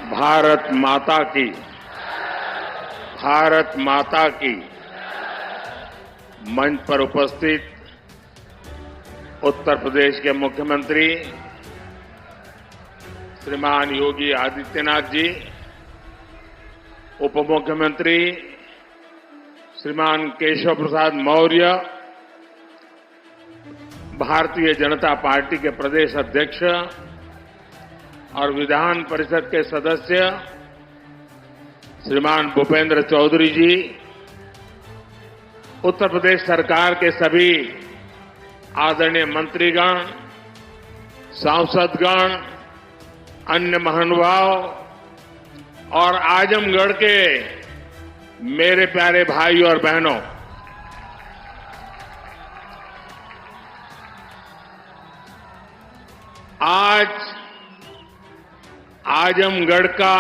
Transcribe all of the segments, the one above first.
भारत माता की मंच पर उपस्थित उत्तर प्रदेश के मुख्यमंत्री श्रीमान योगी आदित्यनाथ जी, उप मुख्यमंत्री श्रीमान केशव प्रसाद मौर्य, भारतीय जनता पार्टी के प्रदेश अध्यक्ष और विधान परिषद के सदस्य श्रीमान भूपेंद्र चौधरी जी, उत्तर प्रदेश सरकार के सभी आदरणीय मंत्रीगण, सांसदगण, अन्य महानुभाव और आजमगढ़ के मेरे प्यारे भाई और बहनों, आज आजमगढ़ का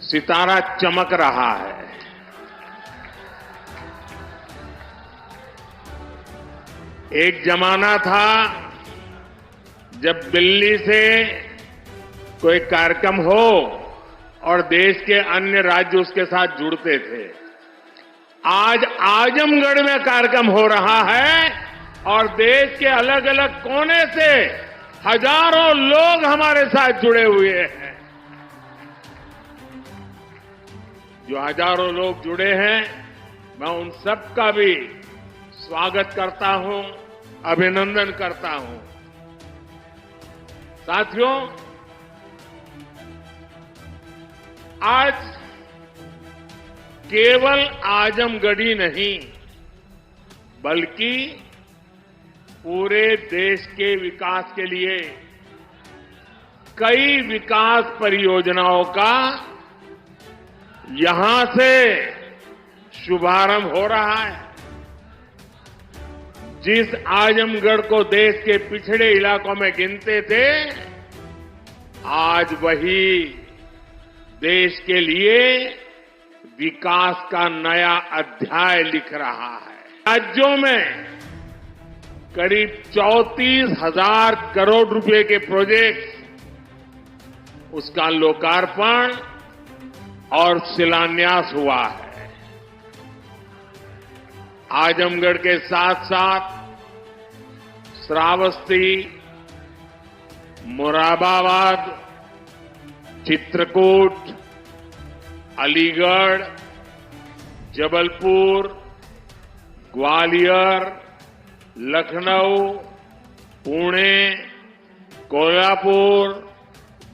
सितारा चमक रहा है। एक जमाना था जब दिल्ली से कोई कार्यक्रम हो और देश के अन्य राज्य उसके साथ जुड़ते थे। आज आजमगढ़ में कार्यक्रम हो रहा है और देश के अलग अलग कोने से हजारों लोग हमारे साथ जुड़े हुए हैं। जो हजारों लोग जुड़े हैं, मैं उन सबका भी स्वागत करता हूं, अभिनंदन करता हूं। साथियों, आज केवल आजमगढ़ी नहीं बल्कि पूरे देश के विकास के लिए कई विकास परियोजनाओं का यहां से शुभारंभ हो रहा है। जिस आजमगढ़ को देश के पिछड़े इलाकों में गिनते थे, आज वही देश के लिए विकास का नया अध्याय लिख रहा है। राज्यों में करीब 34,000 करोड़ रुपए के प्रोजेक्ट, उसका लोकार्पण और शिलान्यास हुआ है। आजमगढ़ के साथ साथ श्रावस्ती, मुरादाबाद, चित्रकूट, अलीगढ़, जबलपुर, ग्वालियर, लखनऊ, पुणे, कोल्हापुर,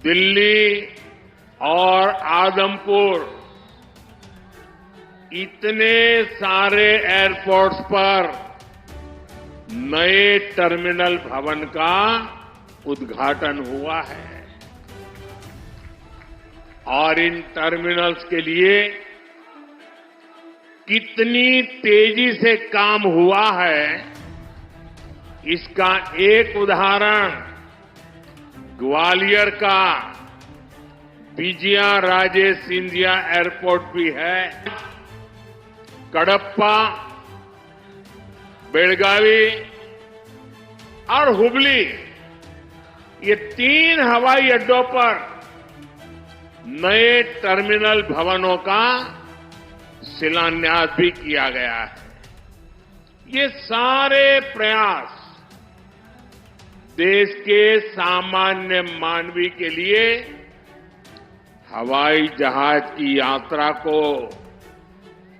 दिल्ली और आदमपुर, इतने सारे एयरपोर्ट्स पर नए टर्मिनल भवन का उद्घाटन हुआ है। और इन टर्मिनल्स के लिए कितनी तेजी से काम हुआ है, इसका एक उदाहरण ग्वालियर का विजया राजे सिंधिया एयरपोर्ट भी है। कडप्पा, बेलगावी और हुबली, ये 3 हवाई अड्डों पर नए टर्मिनल भवनों का शिलान्यास भी किया गया है। ये सारे प्रयास देश के सामान्य मानवी के लिए हवाई जहाज की यात्रा को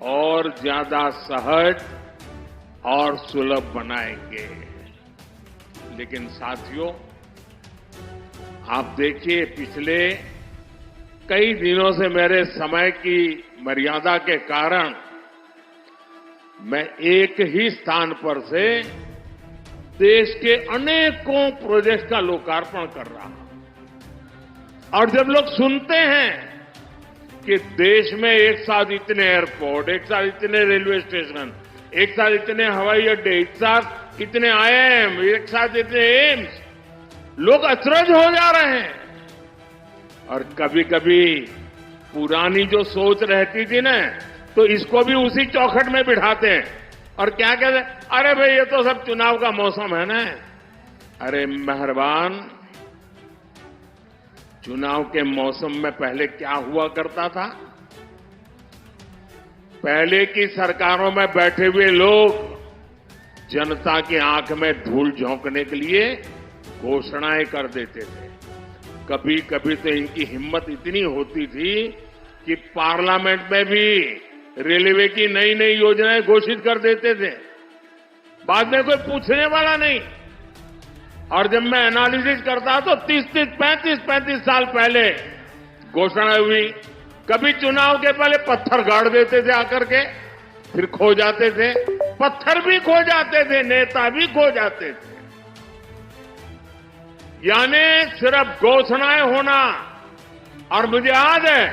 और ज्यादा सहज और सुलभ बनाएंगे। लेकिन साथियों, आप देखिए, पिछले कई दिनों से मेरे समय की मर्यादा के कारण मैं एक ही स्थान पर से देश के अनेकों प्रोजेक्ट का लोकार्पण कर रहा हूं। और जब लोग सुनते हैं कि देश में एक साथ इतने एयरपोर्ट, एक साथ इतने रेलवे स्टेशन, एक साथ इतने हवाई अड्डे, एक साथ इतने आईआईएम, एक साथ इतने एम्स, लोग अचरज हो जा रहे हैं। और कभी कभी पुरानी जो सोच रहती थी ना, तो इसको भी उसी चौखट में बिठाते हैं और क्या कहते हैं, अरे भाई ये तो सब चुनाव का मौसम है ना। अरे मेहरबान, चुनाव के मौसम में पहले क्या हुआ करता था? पहले की सरकारों में बैठे हुए लोग जनता की आंख में धूल झोंकने के लिए घोषणाएं कर देते थे। कभी कभी तो इनकी हिम्मत इतनी होती थी कि पार्लियामेंट में भी रेलवे की नई नई योजनाएं घोषित कर देते थे। बाद में कोई पूछने वाला नहीं। और जब मैं एनालिसिस करता तो 35 साल पहले घोषणा हुई। कभी चुनाव के पहले पत्थर गाड़ देते थे आकर के, फिर खो जाते थे। पत्थर भी खो जाते थे, नेता भी खो जाते थे। यानी सिर्फ घोषणाएं होना। और मुझे याद है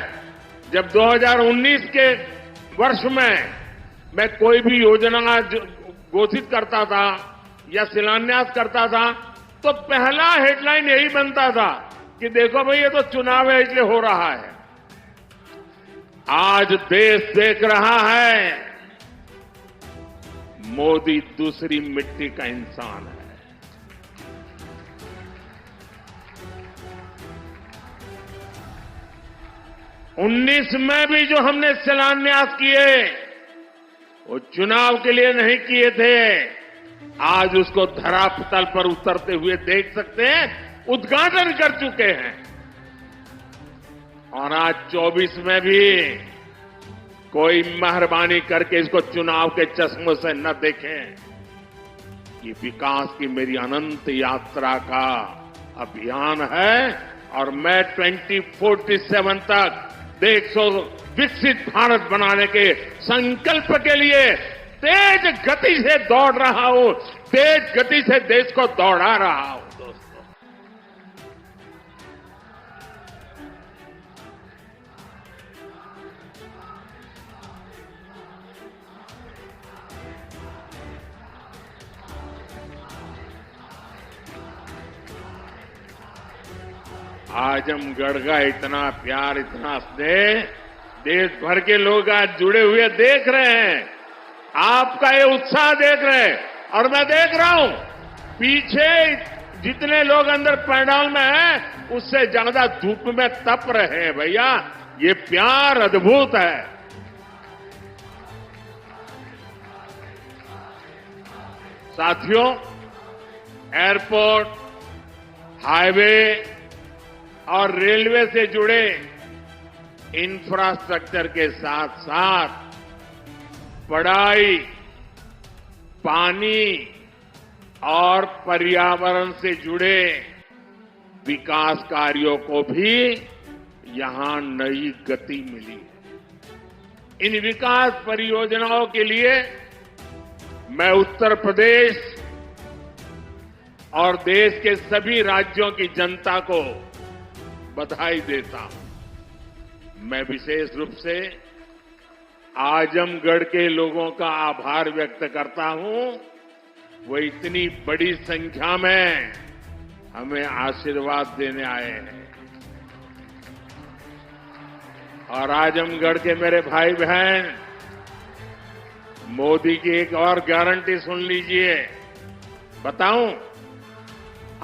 जब 2019 के वर्ष में मैं कोई भी योजना घोषित करता था या शिलान्यास करता था तो पहला हेडलाइन यही बनता था कि देखो भाई ये तो चुनाव है इसलिए हो रहा है। आज देश देख रहा है मोदी दूसरी मिट्टी का इंसान है। उन्नीस में भी जो हमने शिलान्यास किए वो चुनाव के लिए नहीं किए थे। आज उसको धरातल पर उतरते हुए देख सकते हैं, उद्घाटन कर चुके हैं। और आज 24 में भी कोई मेहरबानी करके इसको चुनाव के चश्मों से न देखें। ये विकास की मेरी अनंत यात्रा का अभियान है और मैं 2047 तक देश को विकसित भारत बनाने के संकल्प के लिए तेज गति से दौड़ रहा हूं, तेज गति से देश को दौड़ा रहा हूं। दोस्तों, आजमगढ़ का इतना प्यार, इतना स्नेह देश भर के लोग आज जुड़े हुए देख रहे हैं। आपका ये उत्साह देख रहे हैं और मैं देख रहा हूं पीछे जितने लोग अंदर पंडाल में हैं उससे ज्यादा धूप में तप रहे हैं। भैया ये प्यार अद्भुत है। साथियों, एयरपोर्ट, हाईवे और रेलवे से जुड़े इंफ्रास्ट्रक्चर के साथ साथ पढ़ाई, पानी और पर्यावरण से जुड़े विकास कार्यों को भी यहां नई गति मिली है। इन विकास परियोजनाओं के लिए मैं उत्तर प्रदेश और देश के सभी राज्यों की जनता को बधाई देता हूं। मैं विशेष रूप से आजमगढ़ के लोगों का आभार व्यक्त करता हूं। वो इतनी बड़ी संख्या में हमें आशीर्वाद देने आए हैं। और आजमगढ़ के मेरे भाई बहन, मोदी की एक और गारंटी सुन लीजिए। बताऊं,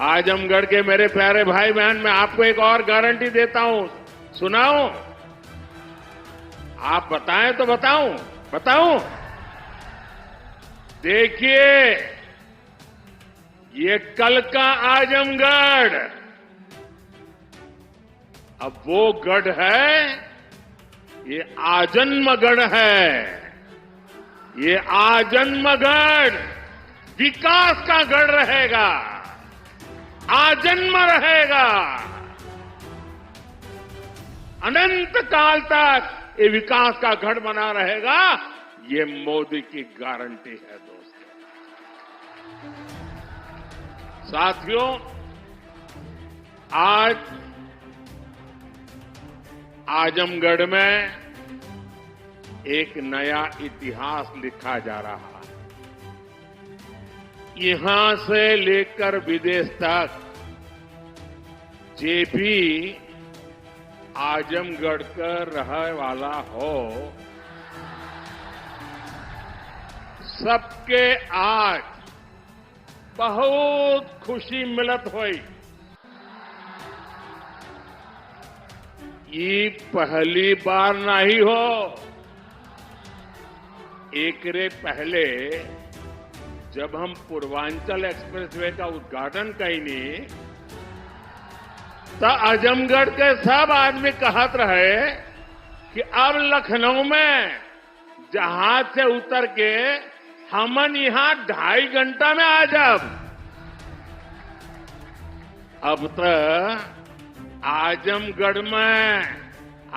आजमगढ़ के मेरे प्यारे भाई बहन, मैं आपको एक और गारंटी देता हूं, सुनाऊं? आप बताएं तो बताऊं? देखिए, ये कल का आजमगढ़ अब वो गढ़ है, ये आजन्मगढ़ है। ये आजन्मगढ़ विकास का गढ़ रहेगा, आजन्म रहेगा। अनंत काल तक ये विकास का गढ़ बना रहेगा। ये मोदी की गारंटी है दोस्तों। साथियों, आज आजमगढ़ में एक नया इतिहास लिखा जा रहा है। यहां से लेकर विदेश तक जे भी आजमगढ़ का रहने वाला हो, सबके आज बहुत खुशी मिलत हुई। ये पहली बार नहीं हो। एक रे पहले जब हम पूर्वांचल एक्सप्रेसवे का उद्घाटन कईनी तो आजमगढ़ के सब आदमी कहत रहे कि अब लखनऊ में जहाज से उतर के हमन यहां 2.5 घंटा में आ जाब। अब तो आजमगढ़ में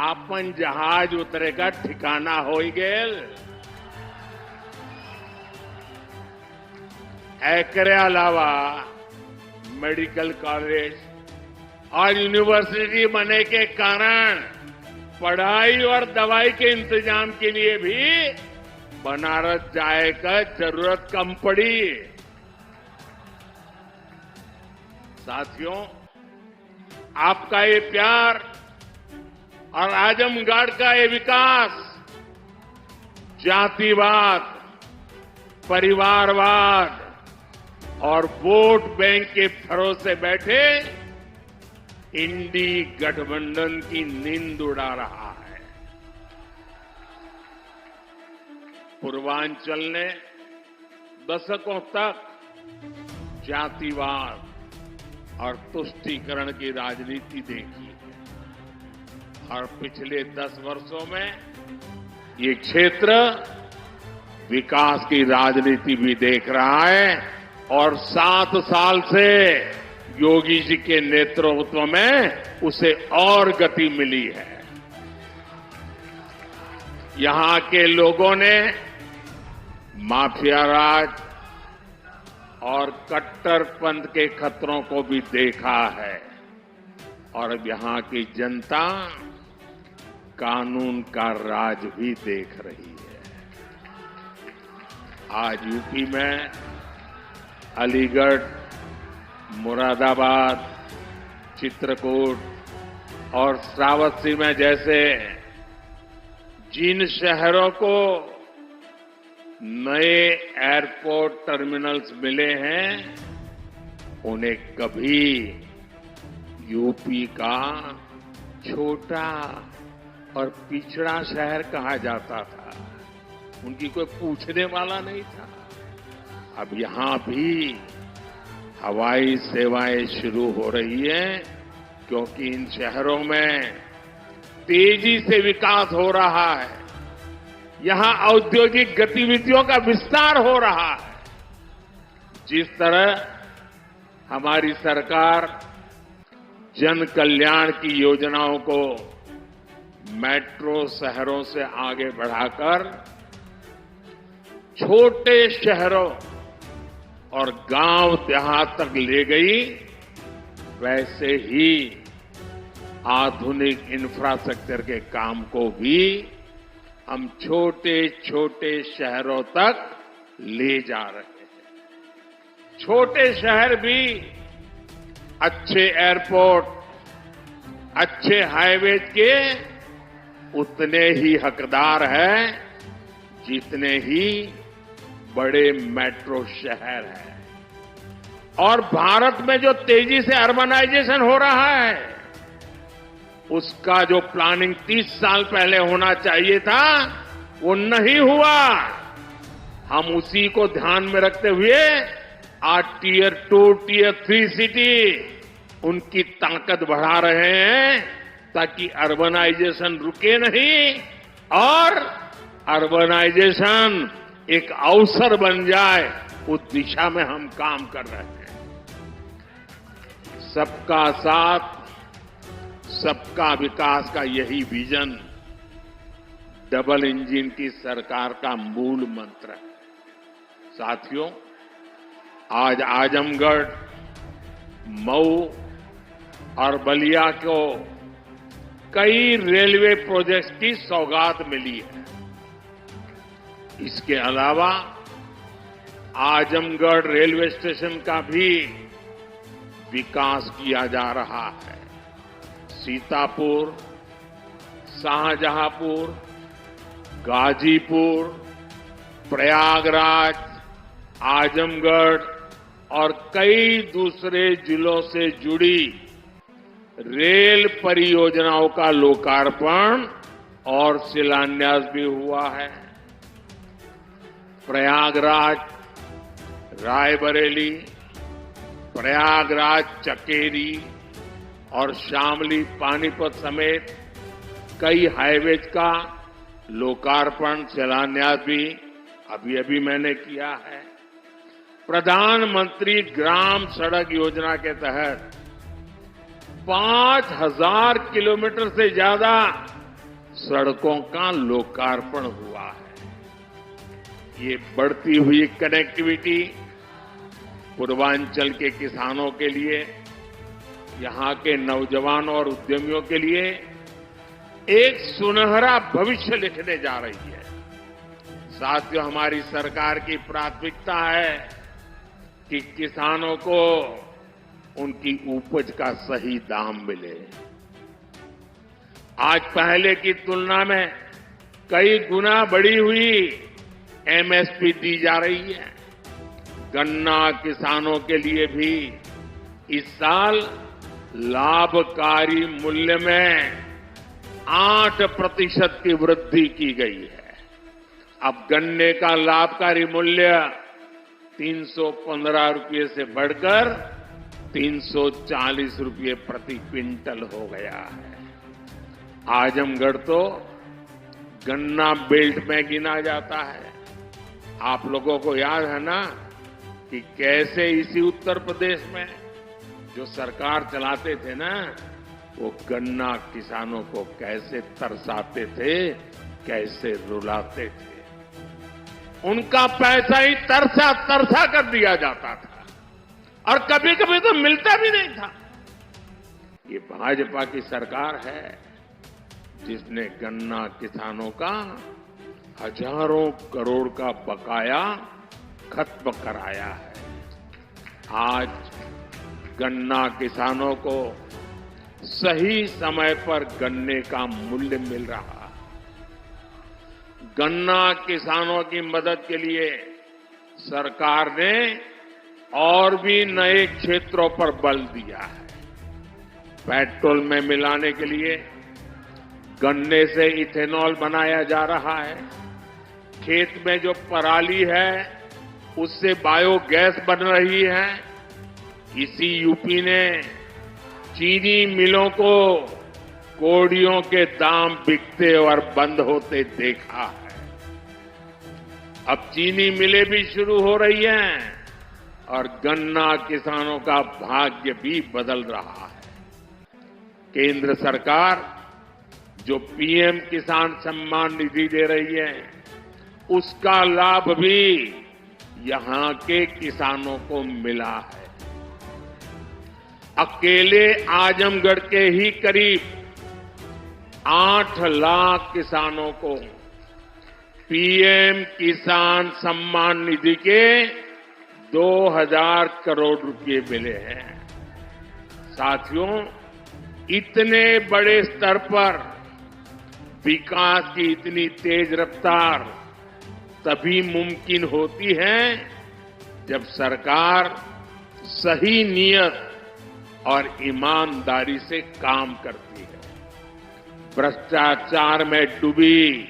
आपन जहाज उतरे का ठिकाना हो गेल। एकरे अलावा मेडिकल कॉलेज और यूनिवर्सिटी बने के कारण पढ़ाई और दवाई के इंतजाम के लिए भी बनारस जाए का जरूरत कम पड़ी। साथियों, आपका ये प्यार और आजमगढ़ का ये विकास जातिवाद, परिवारवाद और वोट बैंक के भरोसे बैठे इंडी गठबंधन की नींद उड़ा रहा है। पूर्वांचल ने दशकों तक जातिवाद और तुष्टीकरण की राजनीति देखी है और पिछले 10 वर्षों में ये क्षेत्र विकास की राजनीति भी देख रहा है और 7 साल से योगी जी के नेतृत्व में उसे और गति मिली है। यहां के लोगों ने माफिया राज और कट्टरपंथ के खतरों को भी देखा है और अब यहां की जनता कानून का राज भी देख रही है। आज यूपी में अलीगढ़, मुरादाबाद, चित्रकूट और श्रावस्ती में जैसे जिन शहरों को नए एयरपोर्ट टर्मिनल्स मिले हैं, उन्हें कभी यूपी का छोटा और पिछड़ा शहर कहा जाता था। उनकी कोई पूछने वाला नहीं था। अब यहां भी हवाई सेवाएं शुरू हो रही हैं क्योंकि इन शहरों में तेजी से विकास हो रहा है। यहां औद्योगिक गतिविधियों का विस्तार हो रहा है। जिस तरह हमारी सरकार जन कल्याण की योजनाओं को मेट्रो शहरों से आगे बढ़ाकर छोटे शहरों और गांव देहात तक ले गई, वैसे ही आधुनिक इंफ्रास्ट्रक्चर के काम को भी हम छोटे छोटे शहरों तक ले जा रहे हैं। छोटे शहर भी अच्छे एयरपोर्ट, अच्छे हाईवे के उतने ही हकदार हैं जितने ही बड़े मेट्रो शहर हैं। और भारत में जो तेजी से अर्बनाइजेशन हो रहा है, उसका जो प्लानिंग 30 साल पहले होना चाहिए था, वो नहीं हुआ। हम उसी को ध्यान में रखते हुए आज टियर 2, टियर 3 सिटी उनकी ताकत बढ़ा रहे हैं ताकि अर्बनाइजेशन रुके नहीं और अर्बनाइजेशन एक अवसर बन जाए, उस दिशा में हम काम कर रहे हैं। सबका साथ, सबका विकास का यही विजन डबल इंजन की सरकार का मूल मंत्र है। साथियों, आज आजमगढ़, मऊ और बलिया को कई रेलवे प्रोजेक्ट्स की सौगात मिली है। इसके अलावा आजमगढ़ रेलवे स्टेशन का भी विकास किया जा रहा है। सीतापुर, शाहजहांपुर, गाजीपुर, प्रयागराज, आजमगढ़ और कई दूसरे जिलों से जुड़ी रेल परियोजनाओं का लोकार्पण और शिलान्यास भी हुआ है। प्रयागराज रायबरेली, प्रयागराज चकेरी और शामली पानीपत समेत कई हाईवेज का लोकार्पण शिलान्यास भी अभी अभी मैंने किया है। प्रधानमंत्री ग्राम सड़क योजना के तहत 5000 किलोमीटर से ज्यादा सड़कों का लोकार्पण हुआ है। ये बढ़ती हुई कनेक्टिविटी पूर्वांचल के किसानों के लिए, यहां के नौजवानों और उद्यमियों के लिए एक सुनहरा भविष्य लिखने जा रही है। साथियों, हमारी सरकार की प्राथमिकता है कि किसानों को उनकी उपज का सही दाम मिले। आज पहले की तुलना में कई गुना बढ़ी हुई एमएसपी दी जा रही है। गन्ना किसानों के लिए भी इस साल लाभकारी मूल्य में 8% की वृद्धि की गई है। अब गन्ने का लाभकारी मूल्य 315 रुपये से बढ़कर 340 रुपये प्रति क्विंटल हो गया है। आजमगढ़ तो गन्ना बेल्ट में गिना जाता है। आप लोगों को याद है ना कि कैसे इसी उत्तर प्रदेश में जो सरकार चलाते थे ना, वो गन्ना किसानों को कैसे तरसाते थे, कैसे रुलाते थे। उनका पैसा ही तरसा तरसा कर दिया जाता था और कभी कभी तो मिलता भी नहीं था। ये भाजपा की सरकार है जिसने गन्ना किसानों का हजारों करोड़ का बकाया खत्म कराया है। आज गन्ना किसानों को सही समय पर गन्ने का मूल्य मिल रहा है। गन्ना किसानों की मदद के लिए सरकार ने और भी नए क्षेत्रों पर बल दिया है। पेट्रोल में मिलाने के लिए गन्ने से इथेनॉल बनाया जा रहा है। खेत में जो पराली है उससे बायोगैस बन रही है। इसी यूपी ने चीनी मिलों को कोड़ियों के दाम बिकते और बंद होते देखा है। अब चीनी मिलें भी शुरू हो रही हैं और गन्ना किसानों का भाग्य भी बदल रहा है। केंद्र सरकार जो पीएम किसान सम्मान निधि दे रही है, उसका लाभ भी यहां के किसानों को मिला है। अकेले आजमगढ़ के ही करीब 8 लाख किसानों को पीएम किसान सम्मान निधि के 2000 करोड़ रुपए मिले हैं। साथियों, इतने बड़े स्तर पर विकास की इतनी तेज रफ्तार तभी मुमकिन होती है जब सरकार सही नियत और ईमानदारी से काम करती है। भ्रष्टाचार में डूबी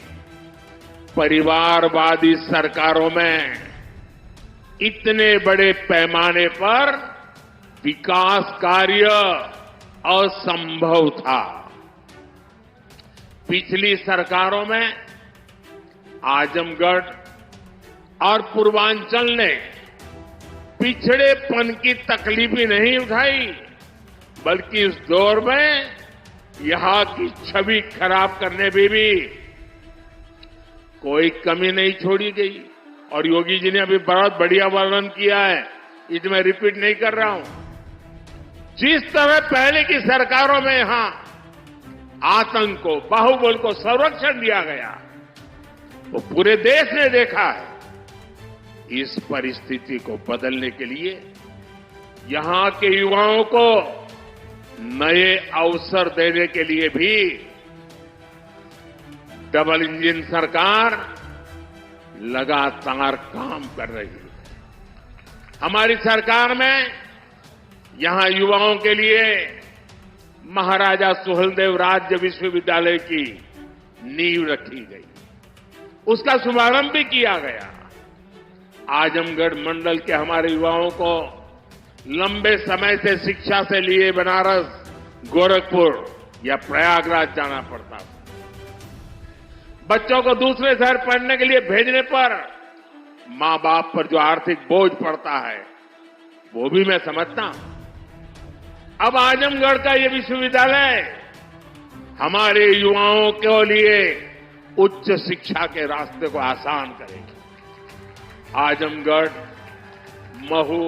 परिवारवादी सरकारों में इतने बड़े पैमाने पर विकास कार्य असंभव था। पिछली सरकारों में आजमगढ़ और पूर्वांचल ने पिछड़ेपन की तकलीफ ही नहीं उठाई, बल्कि उस दौर में यहां की छवि खराब करने में भी कोई कमी नहीं छोड़ी गई। और योगी जी ने अभी बहुत बढ़िया वर्णन किया है, इसे मैं रिपीट नहीं कर रहा हूं। जिस तरह पहले की सरकारों में यहां आतंक को, बाहुबल को संरक्षण दिया गया, वो पूरे देश ने देखा है। इस परिस्थिति को बदलने के लिए यहां के युवाओं को नए अवसर देने के लिए भी डबल इंजन सरकार लगातार काम कर रही है। हमारी सरकार में यहां युवाओं के लिए महाराजा सुहेलदेव राज्य विश्वविद्यालय की नींव रखी गई, उसका शुभारंभ भी किया गया। आजमगढ़ मंडल के हमारे युवाओं को लंबे समय से शिक्षा से लिए बनारस, गोरखपुर या प्रयागराज जाना पड़ता था। बच्चों को दूसरे शहर पढ़ने के लिए भेजने पर मां बाप पर जो आर्थिक बोझ पड़ता है वो भी मैं समझता हूं। अब आजमगढ़ का ये विश्वविद्यालय हमारे युवाओं के लिए उच्च शिक्षा के रास्ते को आसान करेगी। आजमगढ़, महू,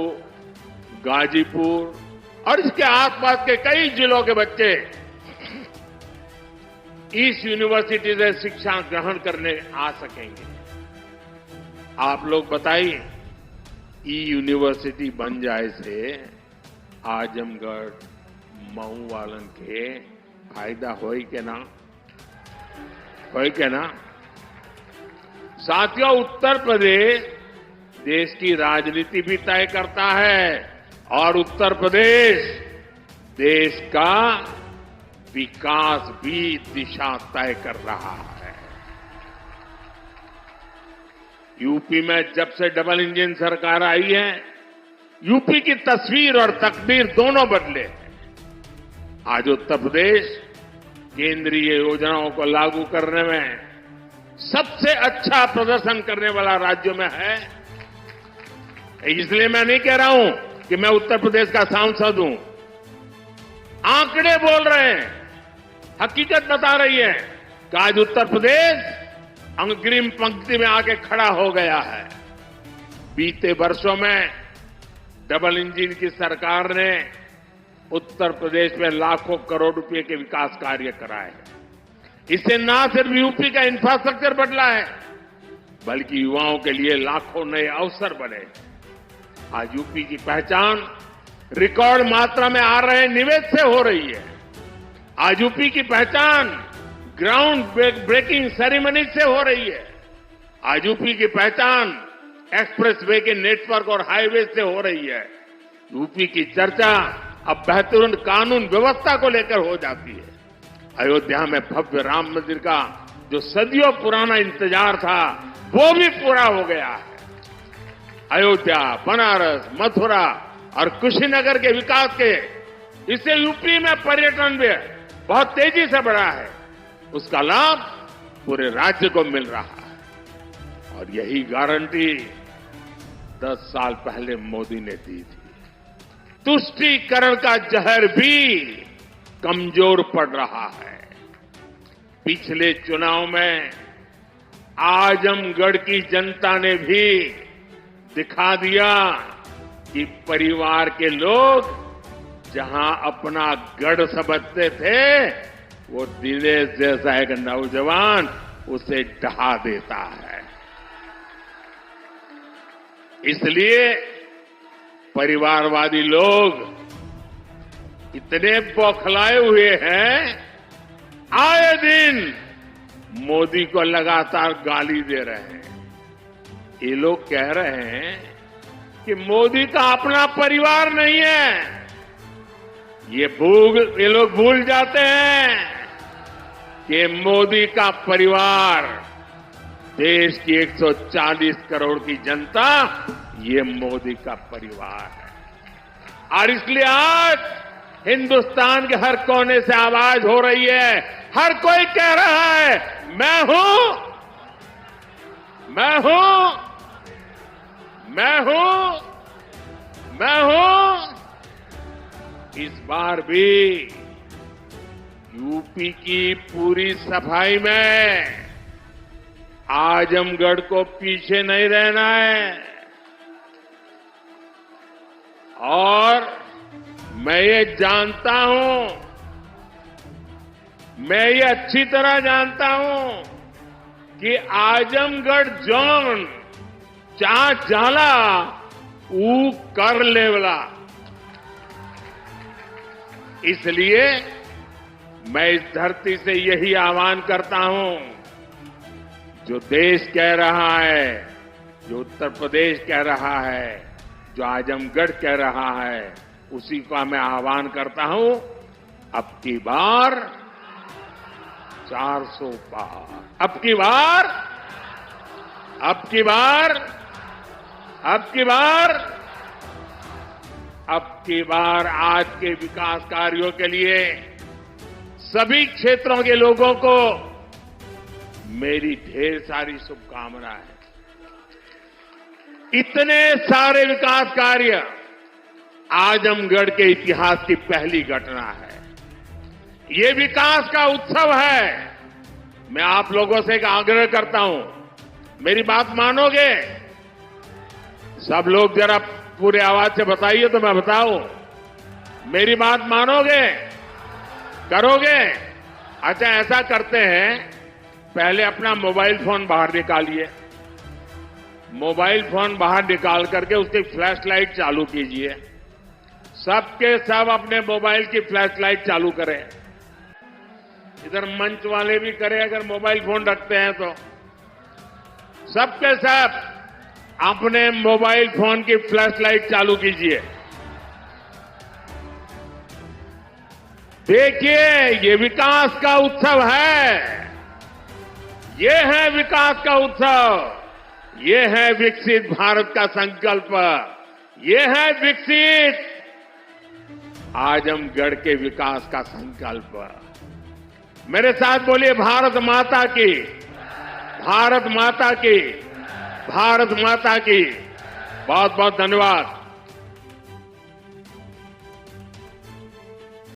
गाजीपुर और इसके आसपास के कई जिलों के बच्चे इस यूनिवर्सिटी से शिक्षा ग्रहण करने आ सकेंगे। आप लोग बताइए, ई यूनिवर्सिटी बन जाए से आजमगढ़, महू वालन के फायदा होई के ना? होई के ना? साथियों, उत्तर प्रदेश देश की राजनीति भी तय करता है और उत्तर प्रदेश देश का विकास भी दिशा तय कर रहा है। यूपी में जब से डबल इंजन सरकार आई है, यूपी की तस्वीर और तकदीर दोनों बदले हैं। आज उत्तर प्रदेश केंद्रीय योजनाओं को लागू करने में सबसे अच्छा प्रदर्शन करने वाला राज्यों में है। इसलिए मैं नहीं कह रहा हूं कि मैं उत्तर प्रदेश का सांसद हूं। आंकड़े बोल रहे हैं, हकीकत बता रही है कि आज उत्तर प्रदेश अग्रिम पंक्ति में आके खड़ा हो गया है। बीते वर्षों में डबल इंजन की सरकार ने उत्तर प्रदेश में लाखों करोड़ रुपए के विकास कार्य कराए हैं। इससे न सिर्फ यूपी का इंफ्रास्ट्रक्चर बदला है, बल्कि युवाओं के लिए लाखों नए अवसर बने। आज यूपी की पहचान रिकॉर्ड मात्रा में आ रहे निवेश से हो रही है। आज यूपी की पहचान ग्राउंड ब्रेकिंग सेरेमनी से हो रही है। आज यूपी की पहचान एक्सप्रेसवे के नेटवर्क और हाईवे से हो रही है। यूपी की चर्चा अब बेहतरीन कानून व्यवस्था को लेकर हो जाती है। अयोध्या में भव्य राम मंदिर का जो सदियों पुराना इंतजार था, वो भी पूरा हो गया है। अयोध्या, बनारस, मथुरा और कुशीनगर के विकास के इससे यूपी में पर्यटन भी बहुत तेजी से बढ़ा है। उसका लाभ पूरे राज्य को मिल रहा है और यही गारंटी 10 साल पहले मोदी ने दी थी। तुष्टीकरण का जहर भी कमजोर पड़ रहा है। पिछले चुनाव में आजमगढ़ की जनता ने भी दिखा दिया कि परिवार के लोग जहां अपना गढ़ समझते थे, वो दिनेश जैसा एक नौजवान उसे ढहा देता है। इसलिए परिवारवादी लोग इतने बौखलाए हुए हैं, आए दिन मोदी को लगातार गाली दे रहे हैं। ये लोग कह रहे हैं कि मोदी का अपना परिवार नहीं है। ये लोग भूल जाते हैं कि मोदी का परिवार देश की 140 करोड़ की जनता, ये मोदी का परिवार है। और इसलिए आज हिंदुस्तान के हर कोने से आवाज हो रही है, हर कोई कह रहा है, मैं हूं, मैं हूं, मैं हूं, मैं हूं। इस बार भी यूपी की पूरी सफाई में आजमगढ़ को पीछे नहीं रहना है। और मैं ये जानता हूं, मैं ये अच्छी तरह जानता हूं कि आजमगढ़ जोन चा जाला ऊ कर लेवला। इसलिए मैं इस धरती से यही आह्वान करता हूं, जो देश कह रहा है, जो उत्तर प्रदेश कह रहा है, जो आजमगढ़ कह रहा है, उसी का मैं आह्वान करता हूं, अब की बार 400 पार। अब की बार आज के विकास कार्यों के लिए सभी क्षेत्रों के लोगों को मेरी ढेर सारी शुभकामनाएं। इतने सारे विकास कार्य आजमगढ़ के इतिहास की पहली घटना है। ये विकास का उत्सव है। मैं आप लोगों से एक आग्रह करता हूं, मेरी बात मानोगे? सब लोग जरा पूरे आवाज से बताइए तो मैं बताऊं। मेरी बात मानोगे? करोगे? अच्छा, ऐसा करते हैं, पहले अपना मोबाइल फोन बाहर निकालिए। मोबाइल फोन बाहर निकाल करके उसकी फ्लैश लाइट चालू कीजिए। सबके सब अपने मोबाइल की फ्लैश लाइट चालू करें। इधर मंच वाले भी करें अगर मोबाइल फोन रखते हैं तो। सबके सब अपने मोबाइल फोन की फ्लैश लाइट चालू कीजिए। देखिए, ये विकास का उत्सव है। ये है विकास का उत्सव। ये है विकसित भारत का संकल्प। ये है विकसित आजमगढ़ के विकास का संकल्प। मेरे साथ बोलिए, भारत माता की, भारत माता की, भारत माता की। बहुत बहुत धन्यवाद।